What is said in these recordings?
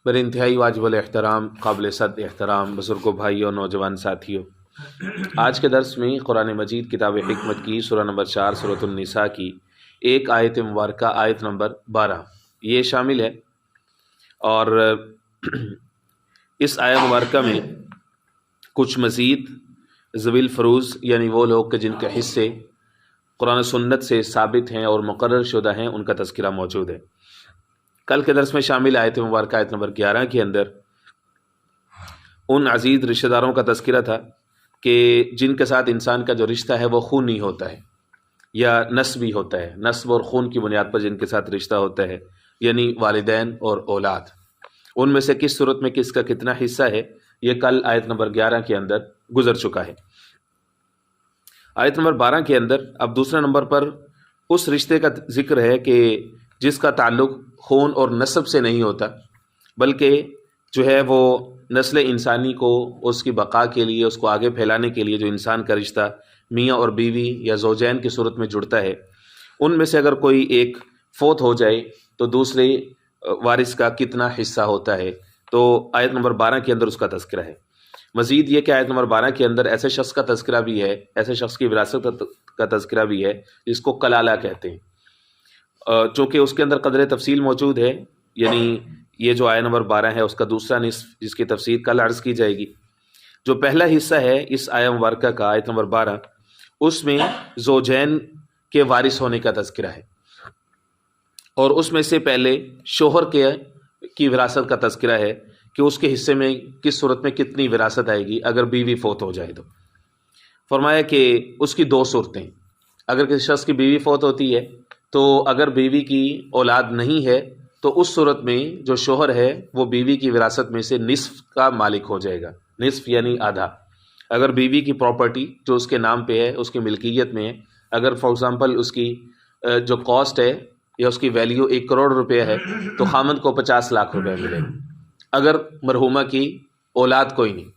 بڑے انتہائی واجب الاحترام قابل صد احترام بزرگوں بھائیوں نوجوان ساتھیوں، آج کے درس میں قرآن مجید کتاب حکمت کی سورہ نمبر 4 سورۃ النساء کی ایک آیت مبارکہ آیت نمبر 12 یہ شامل ہے۔ اور اس آیت مبارکہ میں کچھ مزید ذوی الفروز یعنی وہ لوگ کہ جن کے حصے قرآن و سنت سے ثابت ہیں اور مقرر شدہ ہیں ان کا تذکرہ موجود ہے۔ کل کے درس میں شامل آیت مبارکہ آیت نمبر 11 کے اندر ان عزیز رشتہ داروں کا تذکرہ تھا کہ جن کے ساتھ انسان کا جو رشتہ ہے وہ خونی ہوتا ہے یا نسبی ہوتا ہے، نسب اور خون کی بنیاد پر جن کے ساتھ رشتہ ہوتا ہے یعنی والدین اور اولاد، ان میں سے کس صورت میں کس کا کتنا حصہ ہے یہ کل آیت نمبر 11 کے اندر گزر چکا ہے۔ آیت نمبر 12 کے اندر اب دوسرے نمبر پر اس رشتے کا ذکر ہے کہ جس کا تعلق خون اور نسب سے نہیں ہوتا، بلکہ جو ہے وہ نسل انسانی کو اس کی بقا کے لیے، اس کو آگے پھیلانے کے لیے جو انسان کا رشتہ میاں اور بیوی یا زوجین کی صورت میں جڑتا ہے، ان میں سے اگر کوئی ایک فوت ہو جائے تو دوسرے وارث کا کتنا حصہ ہوتا ہے، تو آیت نمبر 12 کے اندر اس کا تذکرہ ہے۔ مزید یہ کہ آیت نمبر 12 کے اندر ایسے شخص کا تذکرہ بھی ہے، ایسے شخص کی وراثت کا تذکرہ بھی ہے جس کو کلالہ کہتے ہیں، چونکہ اس کے اندر قدر تفصیل موجود ہے، یعنی یہ جو آیت نمبر 12 ہے اس کا دوسرا نصف جس کی تفصیل کل عرض کی جائے گی۔ جو پہلا حصہ ہے اس آیت مبارکہ کا آیت نمبر 12، اس میں زوجین کے وارث ہونے کا تذکرہ ہے، اور اس میں سے پہلے شوہر کی وراثت کا تذکرہ ہے کہ اس کے حصے میں کس صورت میں کتنی وراثت آئے گی اگر بیوی فوت ہو جائے تو۔ فرمایا کہ اس کی دو صورتیں، اگر کسی شخص کی بیوی فوت ہوتی ہے تو اگر بیوی کی اولاد نہیں ہے تو اس صورت میں جو شوہر ہے وہ بیوی کی وراثت میں سے نصف کا مالک ہو جائے گا، نصف یعنی آدھا۔ اگر بیوی کی پراپرٹی جو اس کے نام پہ ہے، اس کی ملکیت میں ہے، اگر فار ایگزامپل اس کی جو کاسٹ ہے یا اس کی ویلیو 1 کروڑ روپے ہے تو خامند کو 50 لاکھ روپے ملے گا اگر مرحومہ کی اولاد کوئی نہیں۔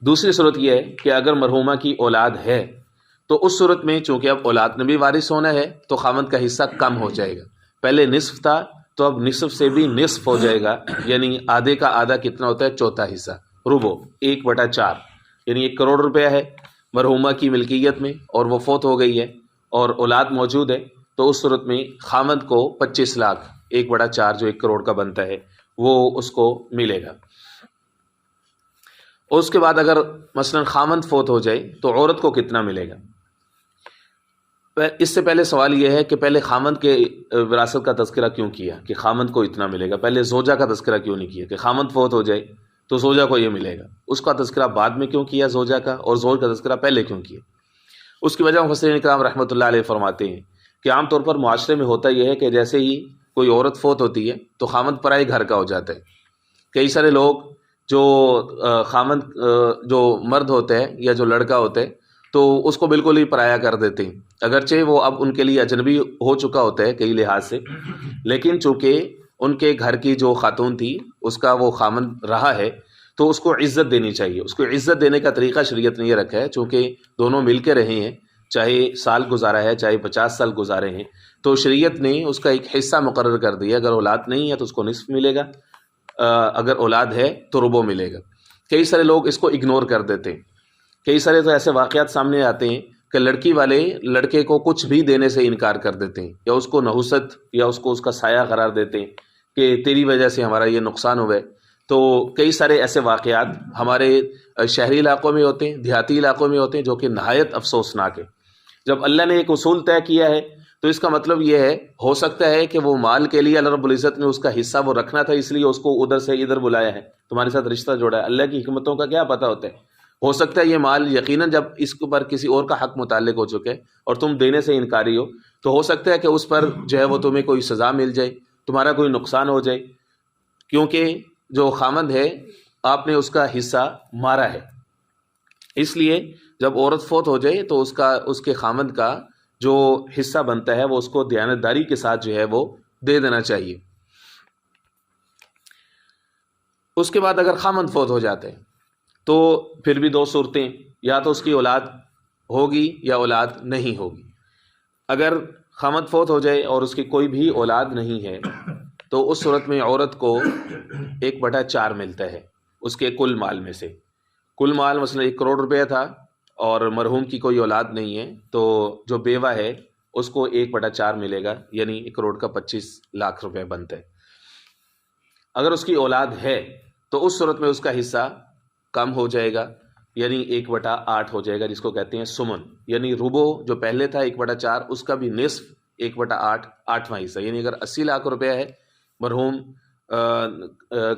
دوسری صورت یہ ہے کہ اگر مرحومہ کی اولاد ہے تو اس صورت میں چونکہ اب اولاد نے بھی وارث ہونا ہے تو خامند کا حصہ کم ہو جائے گا، پہلے نصف تھا تو اب نصف سے بھی نصف ہو جائے گا، یعنی آدھے کا آدھا کتنا ہوتا ہے؟ چوتھا حصہ، ربع، 1/4، یعنی 1 کروڑ روپیہ ہے مرحومہ کی ملکیت میں اور وہ فوت ہو گئی ہے اور اولاد موجود ہے، تو اس صورت میں خامند کو 25 لاکھ 1/4 جو 1 کروڑ کا بنتا ہے وہ اس کو ملے گا۔ اور اس کے بعد اگر مثلا خامند فوت ہو جائے تو عورت کو کتنا ملے گا؟ اس سے پہلے سوال یہ ہے کہ پہلے خامند کے وراثت کا تذکرہ کیوں کیا کہ خامند کو اتنا ملے گا، پہلے زوجہ کا تذکرہ کیوں نہیں کیا کہ خامند فوت ہو جائے تو زوجہ کو یہ ملے گا، اس کا تذکرہ بعد میں کیوں کیا زوجہ کا، اور زوج کا تذکرہ پہلے کیوں کیا؟ اس کی وجہ مفسرین کرام رحمۃ اللہ علیہ فرماتے ہیں کہ عام طور پر معاشرے میں ہوتا یہ ہے کہ جیسے ہی کوئی عورت فوت ہوتی ہے تو خامند پرائے گھر کا ہو جاتا ہے۔ کئی سارے لوگ جو خامند جو مرد ہوتے ہیں یا جو لڑکا ہوتا ہے تو اس کو بالکل ہی پرایا کر دیتے ہیں، اگرچہ وہ اب ان کے لیے اجنبی ہو چکا ہوتا ہے کئی لحاظ سے، لیکن چونکہ ان کے گھر کی جو خاتون تھی اس کا وہ خامند رہا ہے تو اس کو عزت دینی چاہیے۔ اس کو عزت دینے کا طریقہ شریعت نے یہ رکھا ہے، چونکہ دونوں مل کے رہے ہیں، چاہے سال گزارا ہے چاہے 50 سال گزارے ہیں، تو شریعت نے اس کا ایک حصہ مقرر کر دیا، اگر اولاد نہیں ہے تو اس کو نصف ملے گا، اگر اولاد ہے تو ربع ملے گا۔ کئی سارے لوگ اس کو اگنور کر دیتے ہیں، کئی سارے تو ایسے واقعات سامنے آتے ہیں کہ لڑکی والے لڑکے کو کچھ بھی دینے سے انکار کر دیتے ہیں، یا اس کو نحوست یا اس کو اس کا سایہ قرار دیتے ہیں کہ تیری وجہ سے ہمارا یہ نقصان ہوا ہے۔ تو کئی سارے ایسے واقعات ہمارے شہری علاقوں میں ہوتے ہیں، دیہاتی علاقوں میں ہوتے ہیں، جو کہ نہایت افسوسناک ہے۔ جب اللہ نے ایک اصول طے کیا ہے تو اس کا مطلب یہ ہے، ہو سکتا ہے کہ وہ مال کے لیے اللہ رب العزت نے اس کا حصہ وہ رکھنا تھا، اس لیے اس کو ادھر سے ادھر بلایا ہے، تمہارے ساتھ رشتہ جوڑا ہے۔ اللہ کی حکمتوں کا کیا پتہ ہوتا ہے، ہو سکتا ہے یہ مال یقیناً جب اس پر کسی اور کا حق متعلق ہو چکے اور تم دینے سے انکاری ہو تو ہو سکتا ہے کہ اس پر جو ہے وہ تمہیں کوئی سزا مل جائے، تمہارا کوئی نقصان ہو جائے، کیونکہ جو خامند ہے آپ نے اس کا حصہ مارا ہے۔ اس لیے جب عورت فوت ہو جائے تو اس کے خامند کا جو حصہ بنتا ہے وہ اس کو دیانتداری کے ساتھ جو ہے وہ دے دینا چاہیے۔ اس کے بعد اگر خامند فوت ہو جاتے ہیں تو پھر بھی 2 صورتیں، یا تو اس کی اولاد ہوگی یا اولاد نہیں ہوگی۔ اگر خامند فوت ہو جائے اور اس کی کوئی بھی اولاد نہیں ہے تو اس صورت میں عورت کو 1/4 ملتا ہے اس کے کل مال میں سے. کل مال مثلا 1 کروڑ روپے تھا اور مرحوم کی کوئی اولاد نہیں ہے تو جو بیوہ ہے اس کو 1/4 ملے گا، یعنی 1 کروڑ کا 25 لاکھ روپے بنتا ہے. اگر اس کی اولاد ہے تو اس صورت میں اس کا حصہ کم ہو جائے گا، یعنی 1/8 ہو جائے گا، جس کو کہتے ہیں سمن. یعنی ربو جو پہلے تھا 1/4 اس کا بھی نصف 1/8 8واں حصہ. یعنی اگر 80 لاکھ روپے ہے مرحوم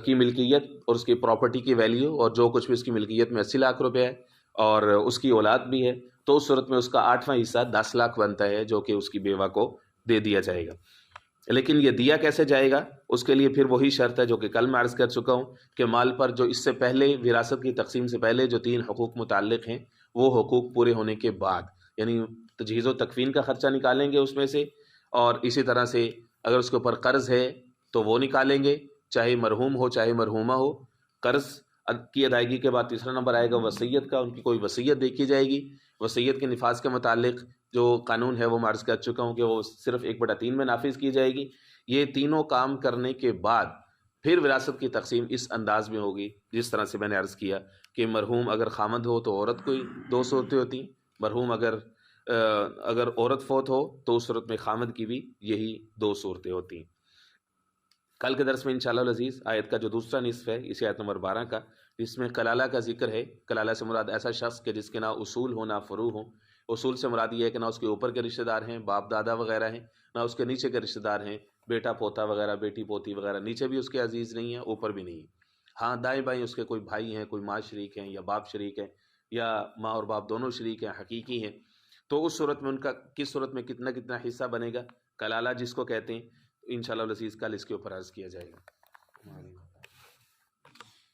کی ملکیت اور اس کی پراپرٹی کی ویلیو اور جو کچھ بھی اس کی ملکیت میں 80 لاکھ روپے ہے اور اس کی اولاد بھی ہے، تو اس صورت میں اس کا 8واں حصہ 10 لاکھ بنتا ہے جو کہ اس کی بیوہ کو دے دیا جائے گا. لیکن یہ دیا کیسے جائے گا؟ اس کے لیے پھر وہی شرط ہے جو کہ کل میں عرض کر چکا ہوں کہ مال پر جو اس سے پہلے وراثت کی تقسیم سے پہلے جو 3 حقوق متعلق ہیں وہ حقوق پورے ہونے کے بعد، یعنی تجہیز و تکفین کا خرچہ نکالیں گے اس میں سے، اور اسی طرح سے اگر اس کے اوپر قرض ہے تو وہ نکالیں گے، چاہے مرحوم ہو چاہے مرحومہ ہو. قرض کی ادائیگی کے بعد تیسرا نمبر آئے گا وصیت کا. ان کی کوئی وصیت دیکھی جائے گی. وصیت کے نفاذ کے متعلق جو قانون ہے وہ میں عرض کر چکا ہوں کہ وہ صرف 1/3 میں نافذ کی جائے گی. یہ تینوں کام کرنے کے بعد پھر وراثت کی تقسیم اس انداز میں ہوگی جس طرح سے میں نے عرض کیا کہ مرحوم اگر خامند ہو تو عورت کو 2 صورتیں ہوتی، مرحوم اگر عورت فوت ہو تو اس صورت میں خامند کی بھی یہی 2 صورتیں ہوتی ہیں. کل کے درس میں انشاءاللہ العزیز آیت کا جو دوسرا نصف ہے اسی آیت نمبر 12 کا، جس میں کلالہ کا ذکر ہے. کلالہ سے مراد ایسا شخص کہ جس کے نہ اصول ہو نہ فروع ہو. اصول سے مراد یہ ہے کہ نہ اس کے اوپر کے رشتہ دار ہیں، باپ دادا وغیرہ ہیں، نہ اس کے نیچے کے رشتہ دار ہیں، بیٹا پوتا وغیرہ بیٹی پوتی وغیرہ، نیچے بھی اس کے عزیز نہیں ہیں اوپر بھی نہیں ہیں. ہاں دائیں بائیں اس کے کوئی بھائی ہیں، کوئی ماں شریک ہیں یا باپ شریک ہیں یا ماں اور باپ دونوں شریک ہیں، حقیقی ہیں. تو اس صورت میں ان کا کس صورت میں کتنا کتنا حصہ بنے گا، کلالہ جس کو کہتے ہیں، انشاءاللہ العزیز کل اس کے اوپر عرض کیا جائے گا.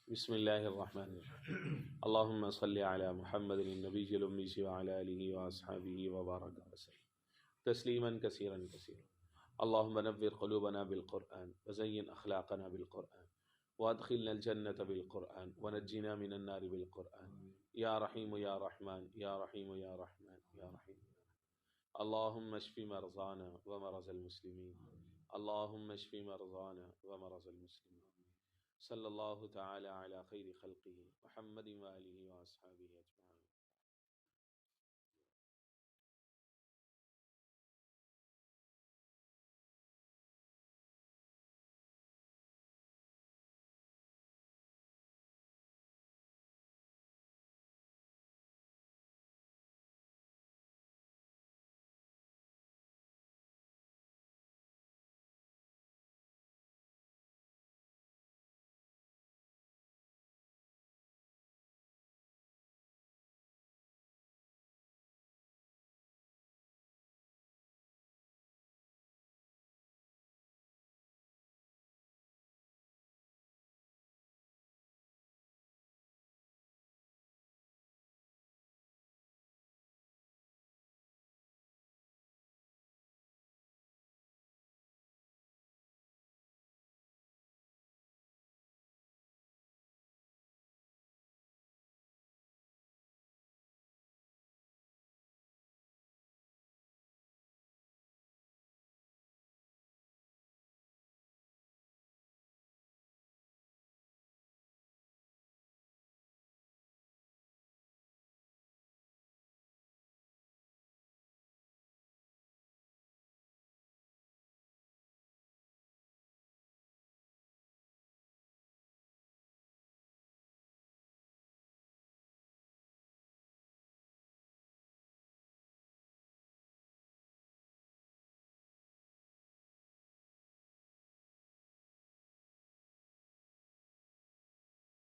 بسم اللہ الرحمن الرحیم. اللہم صلی علی محمد النبی الامی وعلی آلہ واصحابہ وبارک وسلم تسلیما کثیرا کثیرا. اللہم نور قلوبنا بالقرآن وزین اخلاقنا بالقرآن وادخلنا الجنة بالقرآن ونجنا من النار بالقرآن یا رحیم یا رحمن یا رحیم یا رحمن یا رحیم. اللہم اشف مرضانا ومرض المسلمین. اللہم اشف مرضانا ومرض المسلمین. صلی اللہ تعالی علی خیر خلقہ محمد وآلہ واصحابہ اجمعین.